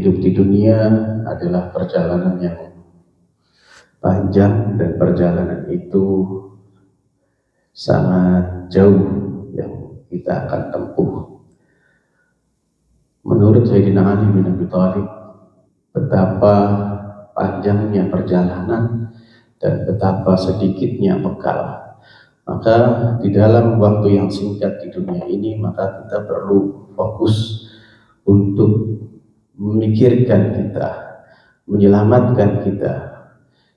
Hidup di dunia adalah perjalanan yang panjang, dan perjalanan itu sangat jauh yang kita akan tempuh. Menurut Sayyidina Ali bin Abi Thalib, betapa panjangnya perjalanan dan betapa sedikitnya bekal. Maka di dalam waktu yang singkat di dunia ini, maka kita perlu fokus untuk memikirkan kita, menyelamatkan kita,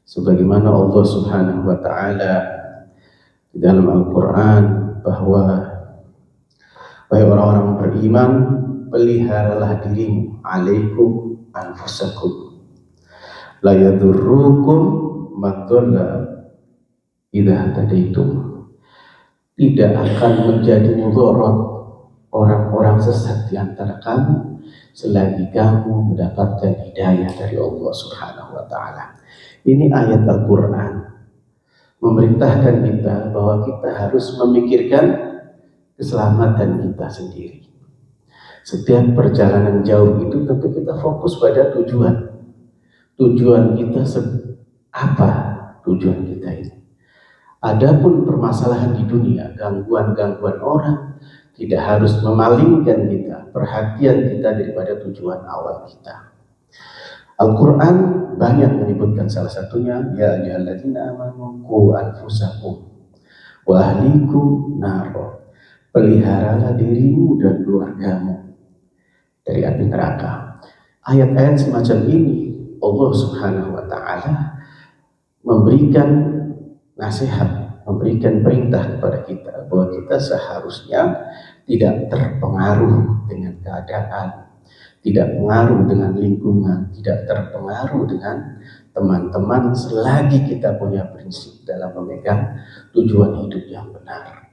sebagaimana Allah Subhanahu wa Ta'ala di dalam Al-Quran bahwa wahai orang-orang beriman, peliharalah dirimu, alaikum anfusakum, la yadurrukum man dhalla idza hadaitum. Tidak akan menjadi mudarat orang-orang sesat di antara kamu selagi kamu mendapatkan hidayah dari Allah Subhanahu wa Ta'ala. Ini ayat Al-Quran memerintahkan kita bahwa kita harus memikirkan keselamatan kita sendiri. Setiap perjalanan jauh itu tentu kita fokus pada tujuan. Tujuan kita apa? Tujuan kita ini. Adapun permasalahan di dunia, gangguan-gangguan orang tidak harus memalingkan kita, perhatian kita daripada tujuan awal kita. Al-Quran banyak menyebutkan, salah satunya ya ayyuhalladzina amanu qu anfusakum wa ahlikum naro. Peliharalah dirimu dan keluargamu dari api neraka. Ayat-ayat semacam ini Allah Subhanahu wa Ta'ala memberikan nasihat, memberikan perintah kepada kita bahwa kita seharusnya tidak terpengaruh dengan keadaan, tidak pengaruh dengan lingkungan, tidak terpengaruh dengan teman-teman selagi kita punya prinsip dalam memegang tujuan hidup yang benar.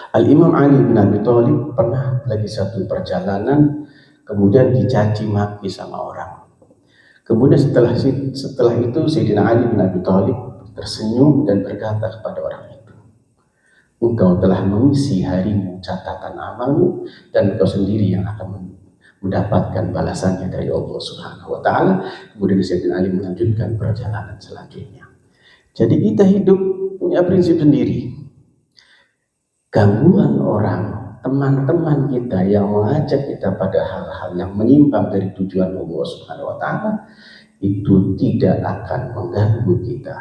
Al-Imam Ali bin Abi Thalib pernah lagi satu perjalanan, kemudian dicaci maki sama orang. Kemudian setelah itu Sayyidina Ali bin Abi Thalib tersenyum dan berkata kepada orang itu, engkau telah mengisi harimu, catatan amalmu, dan engkau sendiri yang akan mendapatkan balasannya dari Allah Subhanahu wa Ta'ala. Kemudian Sayyidina Ali melanjutkan perjalanan selanjutnya. Jadi kita hidup punya prinsip sendiri. Gangguan orang, teman-teman kita yang mengajak kita pada hal-hal yang menyimpang dari tujuan Allah Subhanahu wa Ta'ala, itu tidak akan mengganggu kita,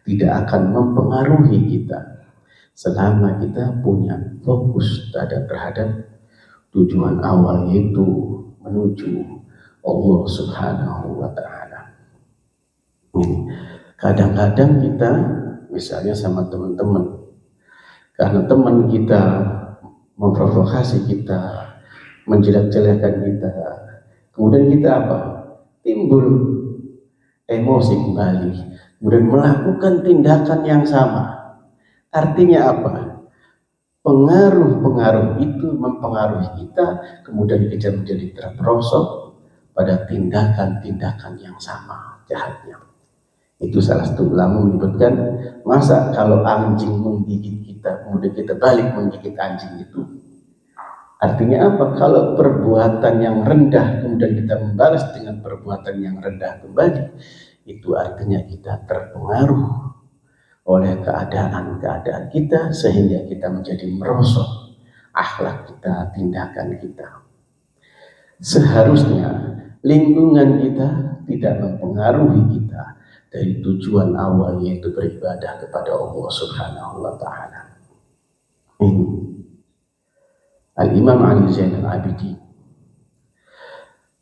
tidak akan mempengaruhi kita selama kita punya fokus terhadap tujuan awal, yaitu menuju Allah Subhanahu wa Ta'ala. Kadang-kadang kita misalnya sama teman-teman, karena teman kita memprovokasi kita, menjelek-jelekan kita, kemudian kita apa? Timbul emosi kembali, kemudian melakukan tindakan yang sama. Artinya apa? Pengaruh-pengaruh itu mempengaruhi kita, kemudian kita menjadi terperosok pada tindakan-tindakan yang sama jahatnya. Itu salah satu ulama menyebutkan, masa kalau anjing menggigit kita, kemudian kita balik menggigit anjing itu? Artinya apa? Kalau perbuatan yang rendah kemudian kita membalas dengan perbuatan yang rendah kembali, itu artinya kita terpengaruh oleh keadaan-keadaan kita sehingga kita menjadi merosot akhlak kita, tindakan kita. Seharusnya lingkungan kita tidak mempengaruhi kita dari tujuan awal, yaitu beribadah kepada Allah Subhanahu wa Ta'ala. Ini Al-Imam Ali Zainal Abidin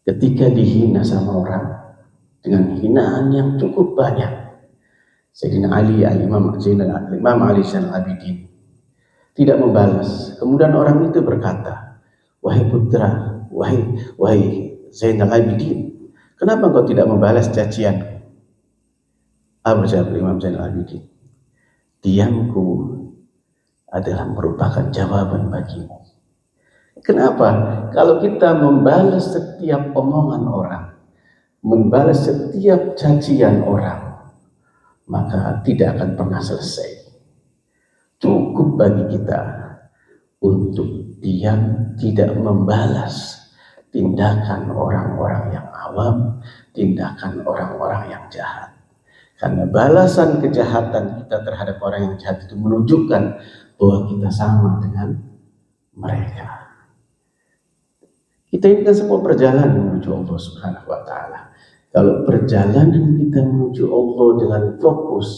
ketika dihina sama orang dengan hinaan yang cukup banyak, Sayyidina Ali, Imam Ali Zainal Abidin tidak membalas. Kemudian orang itu berkata, wahai putra, wahai Zainal Abidin, kenapa engkau tidak membalas cacianku? Apa jawab Imam Zainal Abidin? Diamku adalah merupakan jawaban bagimu. Kenapa? Kalau kita membalas setiap omongan orang, membalas setiap cacian orang, maka tidak akan pernah selesai. Cukup bagi kita untuk diam, tidak membalas tindakan orang-orang yang awam, tindakan orang-orang yang jahat. Karena balasan kejahatan kita terhadap orang yang jahat itu menunjukkan bahwa kita sama dengan mereka. Kita ini kan semua perjalanan menuju Allah Subhanahu wa Ta'ala. Kalau perjalanan kita menuju Allah dengan fokus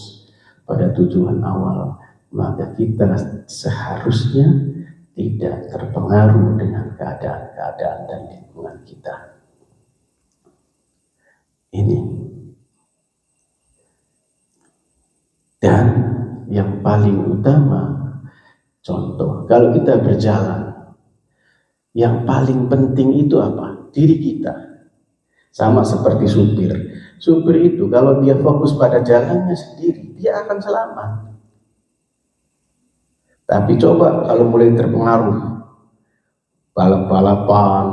pada tujuan awal, maka kita seharusnya tidak terpengaruh dengan keadaan-keadaan dan lingkungan kita. Ini. Dan yang paling utama, contoh, kalau kita berjalan, yang paling penting itu apa? Diri kita. Sama seperti supir. Supir itu kalau dia fokus pada jalannya sendiri, dia akan selamat. Tapi coba kalau mulai terpengaruh, balap-balapan,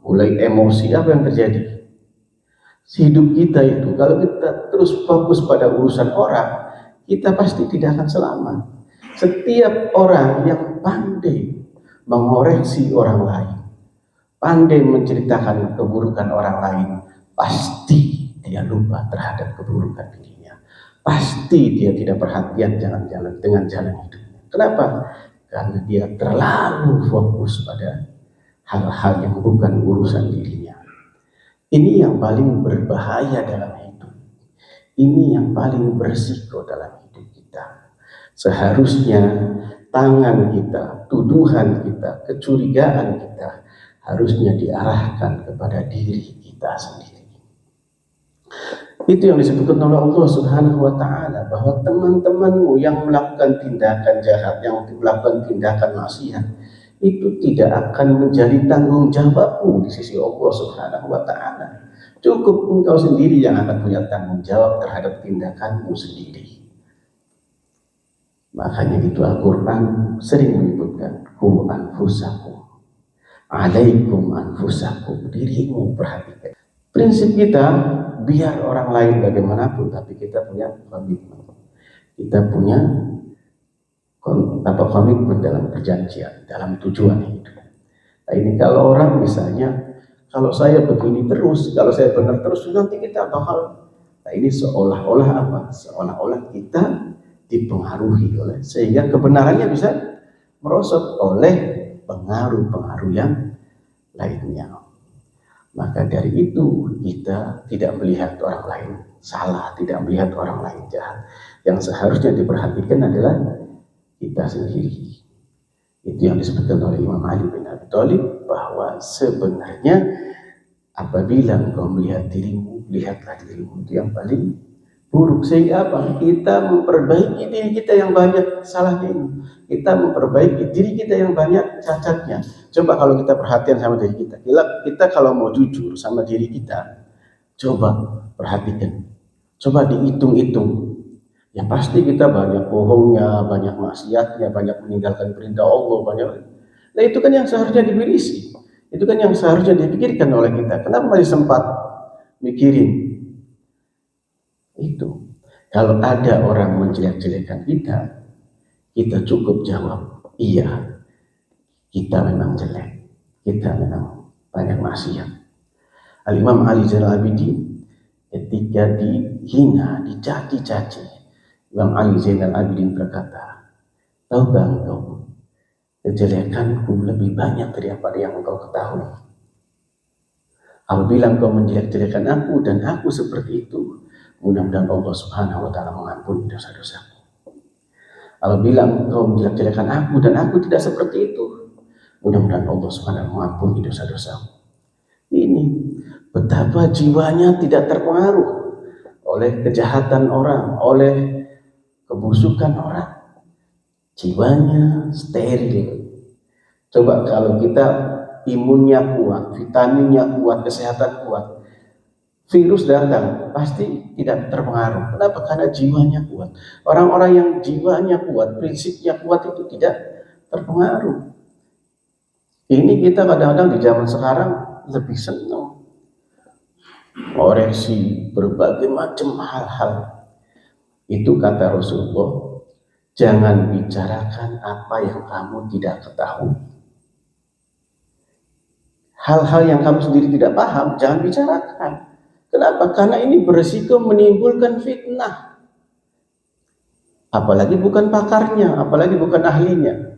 mulai emosi, apa yang terjadi? Hidup kita itu, kalau kita terus fokus pada urusan orang, kita pasti tidak akan selamat. Setiap orang yang pandai mengoreksi orang lain, pandai menceritakan keburukan orang lain, pasti dia lupa terhadap keburukan dirinya. Pasti dia tidak perhatian jalan-jalan dengan jalan hidupnya. Kenapa? Karena dia terlalu fokus pada hal-hal yang bukan urusan dirinya. Ini yang paling berbahaya dalam hidup. Ini yang paling berisiko dalam hidup kita. Seharusnya tangan kita, tuduhan kita, kecurigaan kita harusnya diarahkan kepada diri kita sendiri. Itu yang disebutkan oleh Allah Subhanahu wa Ta'ala, bahwa teman-temanmu yang melakukan tindakan jahat, yang melakukan tindakan maksiat, itu tidak akan menjadi tanggung jawabmu di sisi Allah Subhanahu wa Ta'ala. Cukup engkau sendiri yang akan punya tanggung jawab terhadap tindakanmu sendiri. Makanya itu Al-Quran sering menyebutkan qu anfusakum, alaikum anfusakum, dirimu perhatikan. Prinsip kita, biar orang lain bagaimanapun, tapi kita punya komitmen. Kita punya komitmen dalam perjanjian, dalam tujuan hidup. Nah ini kalau orang misalnya, kalau saya begini terus, kalau saya benar terus, nanti kita bakal. Nah ini seolah-olah apa? Seolah-olah kita dipengaruhi oleh, sehingga kebenarannya bisa merosot oleh pengaruh-pengaruh yang lainnya. Maka dari itu kita tidak melihat orang lain salah, tidak melihat orang lain jahat. Yang seharusnya diperhatikan adalah kita sendiri. Itu yang disebutkan oleh Imam Ali bin Abi Thalib, bahwa sebenarnya apabila engkau melihat dirimu, lihatlah dirimu itu yang paling buruk. Sehingga apa? Kita memperbaiki diri kita yang banyak salahnya ini. Kita memperbaiki diri kita yang banyak cacatnya. Coba kalau kita perhatian sama diri kita. Kita kalau mau jujur sama diri kita, coba perhatikan. Coba dihitung-hitung. Ya pasti kita banyak bohongnya, banyak maksiatnya, banyak meninggalkan perintah Allah, banyak. Nah itu kan yang seharusnya dibirisi. Itu kan yang seharusnya dipikirkan oleh kita. Kenapa masih sempat mikirin itu? Kalau ada orang menjelek-jelekan kita, kita cukup jawab, iya, kita memang jelek, kita memang banyak maksiat. Al-Imam Ali Zainal Abidin ketika dihina, dicaci-caci, Imam Ali Zainal Abidin berkata, tahukah engkau, kejelekanku lebih banyak daripada yang engkau ketahui. Apabila engkau menjelek-jelekan aku dan aku seperti itu, mudah-mudahan Allah Subhanahu wa Ta'ala mengampuni dosa-dosaku. Apabila engkau menjelek-jelekan aku dan aku tidak seperti itu, mudah-mudahan Allah Subhanahu wa Ta'ala mengampuni dosa-dosaku. Ini betapa jiwanya tidak terpengaruh oleh kejahatan orang, oleh kebusukan orang. Jiwanya steril. Coba kalau kita imunnya kuat, vitaminnya kuat, kesehatan kuat, virus datang pasti tidak terpengaruh. Kenapa? Karena jiwanya kuat. Orang-orang yang jiwanya kuat, prinsipnya kuat itu tidak terpengaruh. Ini kita kadang-kadang di zaman sekarang lebih senang koreksi berbagai macam hal-hal. Itu kata Rasulullah, jangan bicarakan apa yang kamu tidak ketahui. Hal-hal yang kamu sendiri tidak paham, jangan bicarakan. Kenapa? Karena ini berisiko menimbulkan fitnah. Apalagi bukan pakarnya, apalagi bukan ahlinya.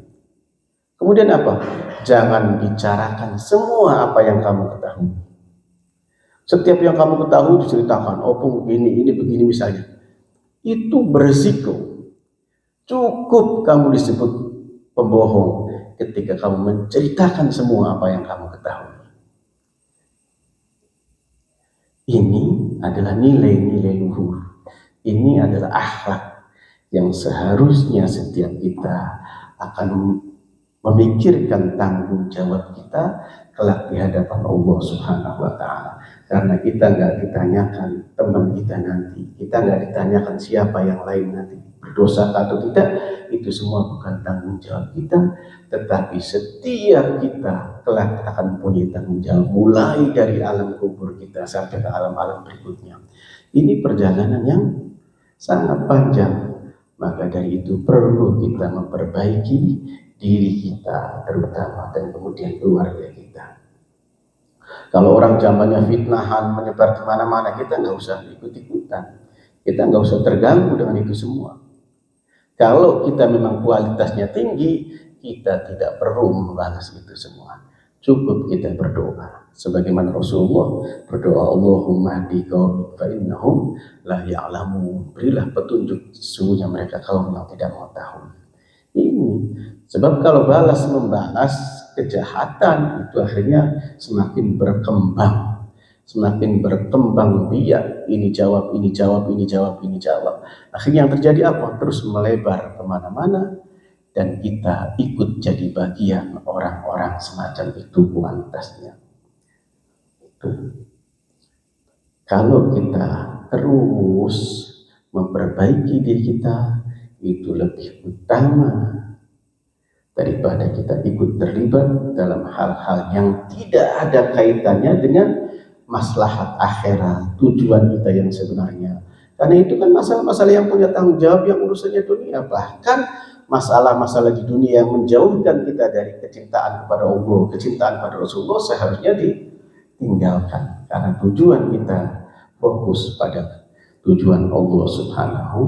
Kemudian apa? Jangan bicarakan semua apa yang kamu ketahui. Setiap yang kamu ketahui diceritakan, oh ini begini misalnya. Itu berisiko. Cukup kamu disebut pembohong ketika kamu menceritakan semua apa yang kamu ketahui. Ini adalah nilai-nilai luhur. Ini adalah akhlak yang seharusnya setiap kita akan memikirkan tanggung jawab kita kelak di hadapan Allah Subhanahu wa Ta'ala. Karena kita nggak ditanyakan teman kita nanti, kita nggak ditanyakan siapa yang lain nanti berdosa atau tidak, itu semua bukan tanggung jawab kita, tetapi setiap kita kelak akan punya tanggung jawab, mulai dari alam kubur kita sampai ke alam-alam berikutnya. Ini perjalanan yang sangat panjang, maka dari itu perlu kita memperbaiki diri kita terutama dan kemudian keluarga kita. Kalau orang zamannya fitnahan menyebar kemana-mana, kita nggak usah ikut-ikutan, kita nggak usah terganggu dengan itu semua. Kalau kita memang kualitasnya tinggi, kita tidak perlu membalas itu semua. Cukup kita berdoa, sebagaimana Rasulullah berdoa, Allahumma hdi qaumi fa innahum la ya'lamun. Berilah petunjuk, sesungguhnya mereka kaum yang tidak mengetahui. Ini sebab kalau balas membalas kejahatan itu akhirnya semakin berkembang biak, ini jawab, ini jawab, ini jawab, ini jawab. Akhirnya yang terjadi apa? Terus melebar kemana-mana dan kita ikut jadi bagian orang-orang semacam itu kualitasnya. Itu. Kalau kita terus memperbaiki diri kita, itu lebih utama daripada kita ikut terlibat dalam hal-hal yang tidak ada kaitannya dengan maslahat akhirat, tujuan kita yang sebenarnya. Karena itu kan masalah-masalah yang punya tanggung jawab yang urusannya dunia. Bahkan masalah-masalah di dunia yang menjauhkan kita dari kecintaan kepada Allah, kecintaan pada Rasulullah seharusnya ditinggalkan. Karena tujuan kita fokus pada tujuan Allah Subhanahu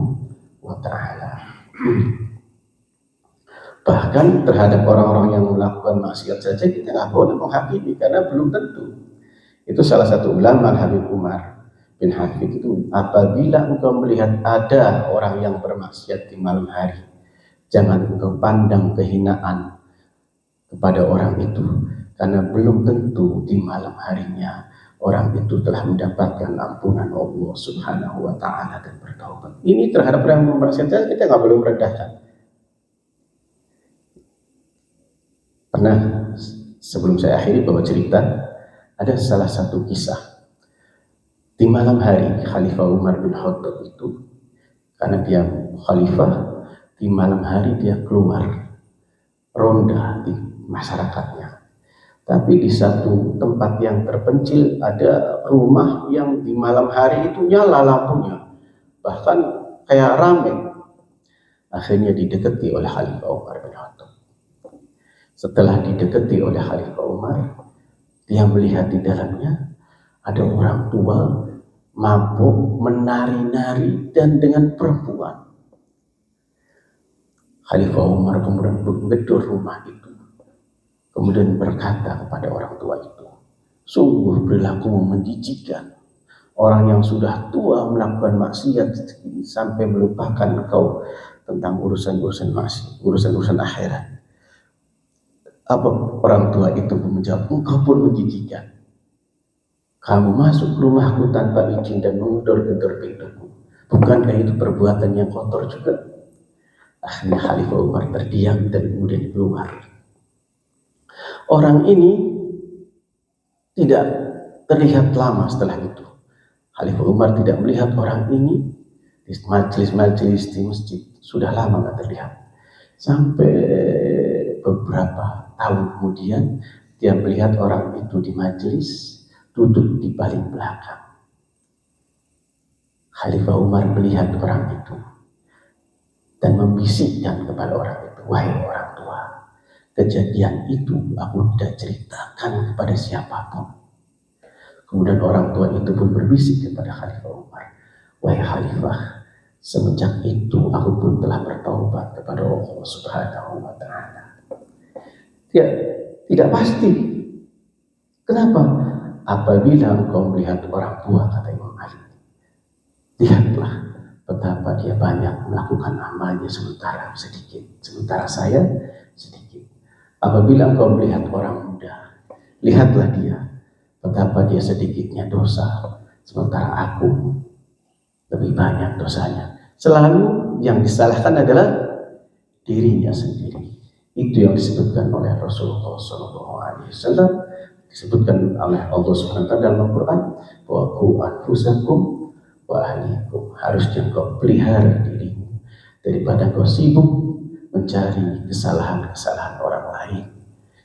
wa Ta'ala. Bahkan terhadap orang-orang yang melakukan maksiat saja kita nggak boleh menghakimi karena belum tentu. Itu salah satu ulama Habib Umar bin Hafid itu, apabila engkau melihat ada orang yang bermaksiat di malam hari, jangan engkau pandang kehinaan kepada orang itu, karena belum tentu di malam harinya orang itu telah mendapatkan ampunan Allah Subhanahu wa Ta'ala dan bertaubat. Ini terhadap orang yang bermaksiat kita nggak boleh merendahkan. Pernah sebelum saya akhiri bawa cerita, ada salah satu kisah di malam hari Khalifah Umar bin Khattab itu, karena dia khalifah, di malam hari dia keluar ronda di masyarakatnya. Tapi di satu tempat yang terpencil ada rumah yang di malam hari itu nyala lampunya, bahkan kayak rame. Akhirnya didekati oleh Khalifah Umar bin Khattab. Setelah didekati oleh Khalifah Umar, dia melihat di dalamnya ada orang tua mabuk menari-nari dan dengan perempuan. Khalifah Umar kemudian menggedor rumah itu, kemudian berkata kepada orang tua itu, sungguh perilakumu menjijikkan. Orang yang sudah tua melakukan maksiat sampai melupakan engkau tentang urusan-urusan maksiat, urusan-urusan akhirat. Apa orang tua itu menjawab, engkau pun menjijikkan. Kamu masuk rumahku tanpa izin dan menggedor-gedor pintuku. Bukankah itu perbuatan yang kotor juga? Akhirnya Khalifah Umar terdiam dan kemudian keluar. Orang ini tidak terlihat lama setelah itu. Khalifah Umar tidak melihat orang ini di majelis-majelis di masjid. Sudah lama tidak terlihat. Sampai beberapa tahun kemudian dia melihat orang itu di majelis duduk di paling belakang. Khalifah Umar melihat orang itu dan membisikkan kepada orang itu, wahai orang tua, kejadian itu aku tidak ceritakan kepada siapapun. Kemudian orang tua itu pun berbisik kepada Khalifah Umar, wahai Khalifah, semenjak itu aku pun telah bertaubat kepada Allah Subhanahu wa Ta'ala. Ya, tidak pasti. Kenapa? Apabila engkau melihat orang tua, kata Imam Ali, lihatlah betapa dia banyak melakukan amalnya sementara sedikit, sementara saya sedikit. Apabila engkau melihat orang muda, lihatlah dia, betapa dia sedikitnya dosa, sementara aku lebih banyak dosanya. Selalu yang disalahkan adalah dirinya sendiri. Itu yang disebutkan oleh Rasulullah SAW, disebutkan oleh Allah SWT dalam Al-Quran, bahwa qu anfusakum wa ahlikum, harusnya kau pelihara dirimu daripada kau sibuk mencari kesalahan-kesalahan orang lain.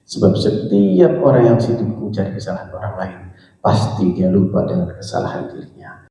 Sebab setiap orang yang sibuk mencari kesalahan orang lain, pasti dia lupa dengan kesalahan dirinya.